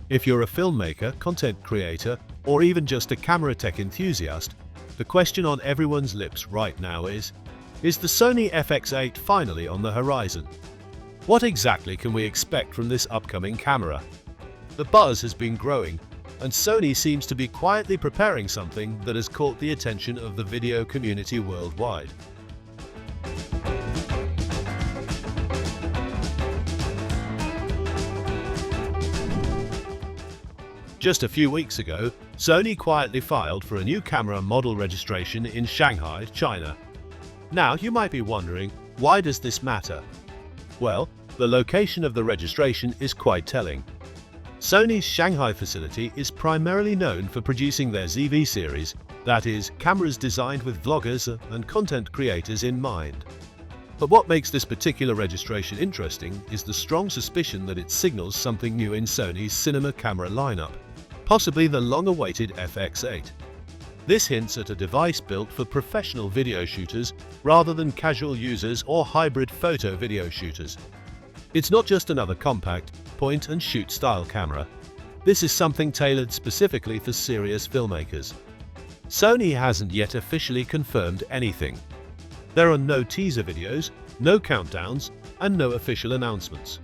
If you're a filmmaker, content creator, or even just a camera tech enthusiast, the question on everyone's lips right now is the Sony FX8 finally on the horizon? What exactly can we expect from this upcoming camera? The buzz has been growing, and Sony seems to be quietly preparing something that has caught the attention of the video community worldwide. Just a few weeks ago, Sony quietly filed for a new camera model registration in Shanghai, China. Now, you might be wondering, why does this matter? Well, the location of the registration is quite telling. Sony's Shanghai facility is primarily known for producing their ZV series, that is, cameras designed with vloggers and content creators in mind. But what makes this particular registration interesting is the strong suspicion that it signals something new in Sony's cinema camera lineup, possibly the long-awaited FX8. This hints at a device built for professional video shooters rather than casual users or hybrid photo-video shooters. It's not just another compact, point-and-shoot style camera. This is something tailored specifically for serious filmmakers. Sony hasn't yet officially confirmed anything. There are no teaser videos, no countdowns, and no official announcements.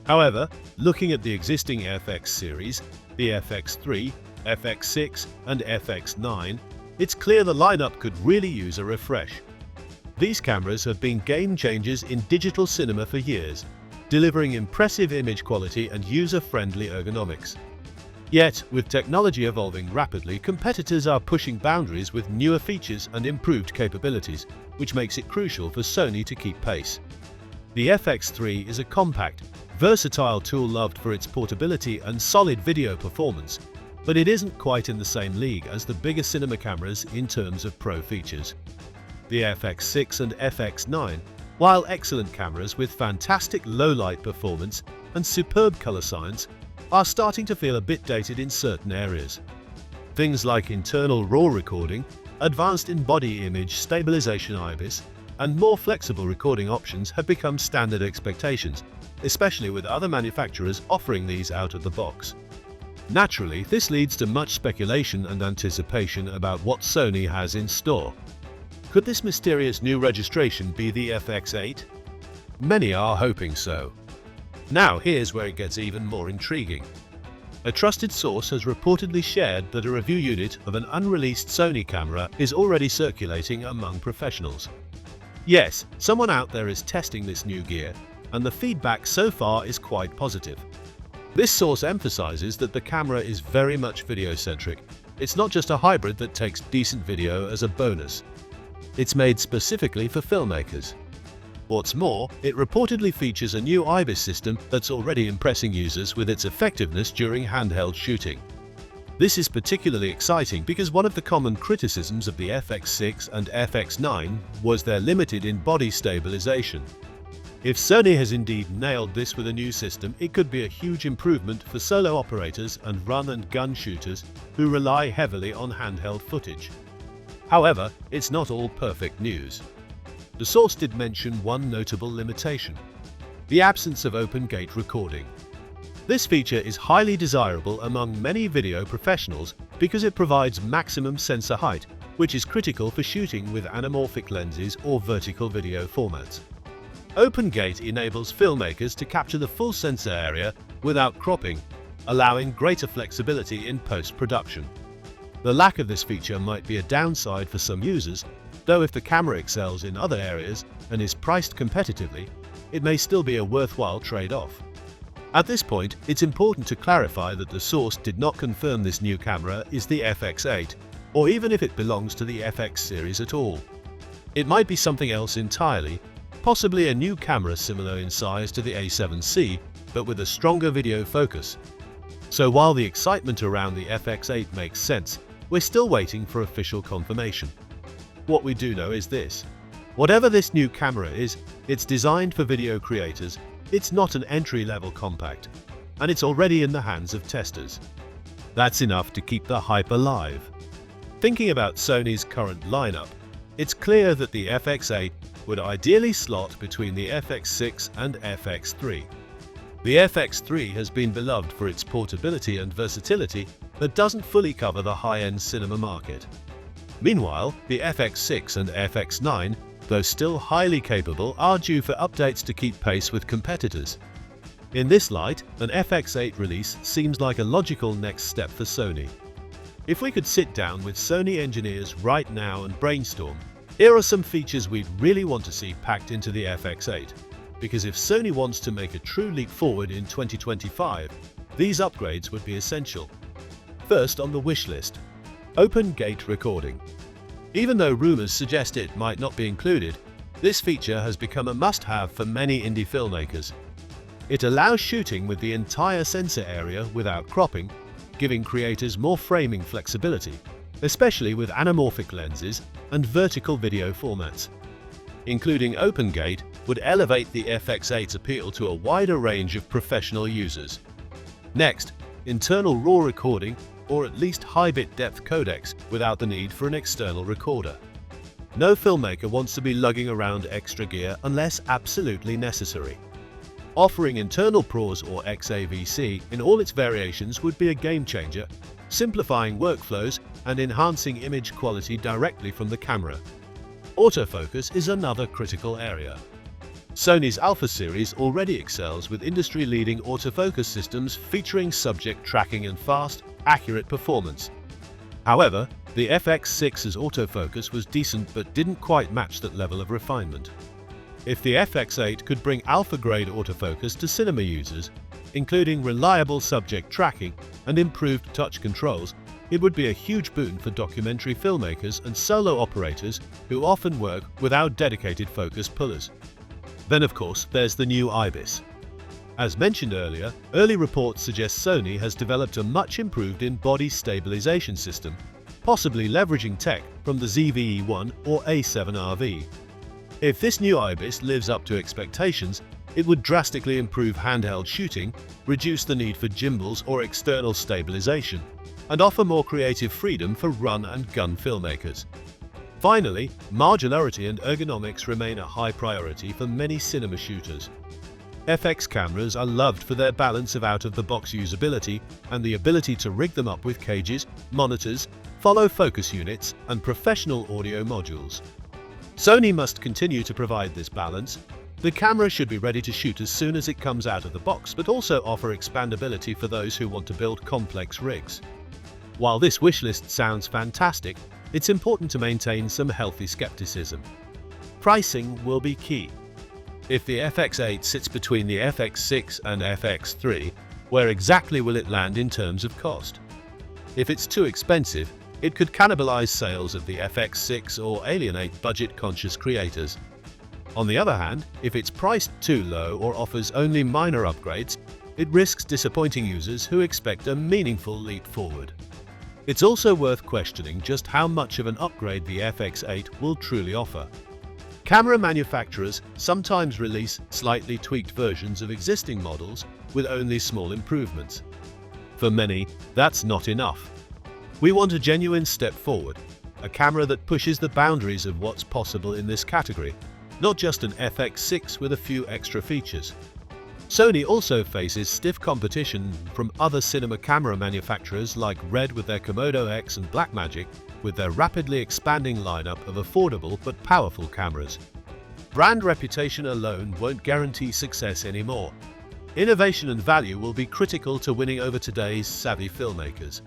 However, looking at the existing FX series, the FX3, FX6, and FX9, it's clear the lineup could really use a refresh. These cameras have been game changers in digital cinema for years, delivering impressive image quality and user-friendly ergonomics. Yet, with technology evolving rapidly, competitors are pushing boundaries with newer features and improved capabilities, which makes it crucial for Sony to keep pace. The FX3 is a compact, versatile tool loved for its portability and solid video performance, but it isn't quite in the same league as the bigger cinema cameras in terms of pro features. The FX6 and FX9, while excellent cameras with fantastic low-light performance and superb color science, are starting to feel a bit dated in certain areas. Things like internal RAW recording, advanced in-body image stabilization IBIS, and more flexible recording options have become standard expectations, especially with other manufacturers offering these out of the box. Naturally, this leads to much speculation and anticipation about what Sony has in store. Could this mysterious new registration be the FX8? Many are hoping so. Now here's where it gets even more intriguing. A trusted source has reportedly shared that a review unit of an unreleased Sony camera is already circulating among professionals. Yes, someone out there is testing this new gear, and the feedback so far is quite positive. This source emphasizes that the camera is very much video-centric. It's not just a hybrid that takes decent video as a bonus. It's made specifically for filmmakers. What's more, it reportedly features a new IBIS system that's already impressing users with its effectiveness during handheld shooting. This is particularly exciting because one of the common criticisms of the FX6 and FX9 was their limited in-body stabilization. If Sony has indeed nailed this with a new system, it could be a huge improvement for solo operators and run-and-gun shooters who rely heavily on handheld footage. However, it's not all perfect news. The source did mention one notable limitation: the absence of open gate recording. This feature is highly desirable among many video professionals because it provides maximum sensor height, which is critical for shooting with anamorphic lenses or vertical video formats. Open gate enables filmmakers to capture the full sensor area without cropping, allowing greater flexibility in post-production. The lack of this feature might be a downside for some users, though if the camera excels in other areas and is priced competitively, it may still be a worthwhile trade-off. At this point, it's important to clarify that the source did not confirm this new camera is the FX8, or even if it belongs to the FX series at all. It might be something else entirely, possibly a new camera similar in size to the A7C, but with a stronger video focus. So while the excitement around the FX8 makes sense, we're still waiting for official confirmation. What we do know is this: whatever this new camera is, it's designed for video creators, it's not an entry-level compact, and it's already in the hands of testers. That's enough to keep the hype alive. Thinking about Sony's current lineup, it's clear that the FX8 would ideally slot between the FX6 and FX3. The FX3 has been beloved for its portability and versatility, but doesn't fully cover the high-end cinema market. Meanwhile, the FX6 and FX9, though still highly capable, are due for updates to keep pace with competitors. In this light, an FX8 release seems like a logical next step for Sony. If we could sit down with Sony engineers right now and brainstorm, here are some features we'd really want to see packed into the FX8. Because if Sony wants to make a true leap forward in 2025, these upgrades would be essential. First on the wish list, open gate recording. Even though rumors suggest it might not be included, this feature has become a must-have for many indie filmmakers. It allows shooting with the entire sensor area without cropping, giving creators more framing flexibility, especially with anamorphic lenses and vertical video formats. Including Open Gate would elevate the FX8's appeal to a wider range of professional users. Next, internal RAW recording, or at least high-bit depth codecs without the need for an external recorder. No filmmaker wants to be lugging around extra gear unless absolutely necessary. Offering internal PRAWs or XAVC in all its variations would be a game-changer, simplifying workflows and enhancing image quality directly from the camera. Autofocus is another critical area. Sony's Alpha series already excels with industry-leading autofocus systems featuring subject tracking and fast, accurate performance. However, the FX6's autofocus was decent but didn't quite match that level of refinement. If the FX8 could bring alpha-grade autofocus to cinema users, including reliable subject tracking and improved touch controls, it would be a huge boon for documentary filmmakers and solo operators who often work without dedicated focus pullers. Then of course, there's the new IBIS. As mentioned earlier, early reports suggest Sony has developed a much improved in-body stabilization system, possibly leveraging tech from the ZVE1 or A7RV. If this new IBIS lives up to expectations, it would drastically improve handheld shooting, reduce the need for gimbals or external stabilization, and offer more creative freedom for run and gun filmmakers. Finally, modularity and ergonomics remain a high priority for many cinema shooters. FX cameras are loved for their balance of out-of-the-box usability and the ability to rig them up with cages, monitors, follow focus units, and professional audio modules. Sony must continue to provide this balance. The camera should be ready to shoot as soon as it comes out of the box, but also offer expandability for those who want to build complex rigs. While this wishlist sounds fantastic, it's important to maintain some healthy skepticism. Pricing will be key. If the FX8 sits between the FX6 and FX3, where exactly will it land in terms of cost? If it's too expensive, it could cannibalize sales of the FX6 or alienate budget-conscious creators. On the other hand, if it's priced too low or offers only minor upgrades, it risks disappointing users who expect a meaningful leap forward. It's also worth questioning just how much of an upgrade the FX8 will truly offer. Camera manufacturers sometimes release slightly tweaked versions of existing models with only small improvements. For many, that's not enough. We want a genuine step forward, a camera that pushes the boundaries of what's possible in this category, not just an FX6 with a few extra features. Sony also faces stiff competition from other cinema camera manufacturers like Red with their Komodo X and Blackmagic with their rapidly expanding lineup of affordable but powerful cameras. Brand reputation alone won't guarantee success anymore. Innovation and value will be critical to winning over today's savvy filmmakers.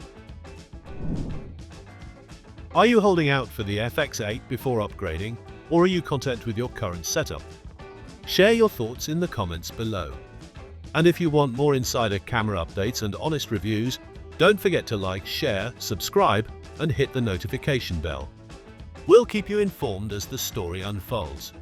Are you holding out for the FX8 before upgrading, or are you content with your current setup? Share your thoughts in the comments below. And if you want more insider camera updates and honest reviews, don't forget to like, share, subscribe, and hit the notification bell. We'll keep you informed as the story unfolds.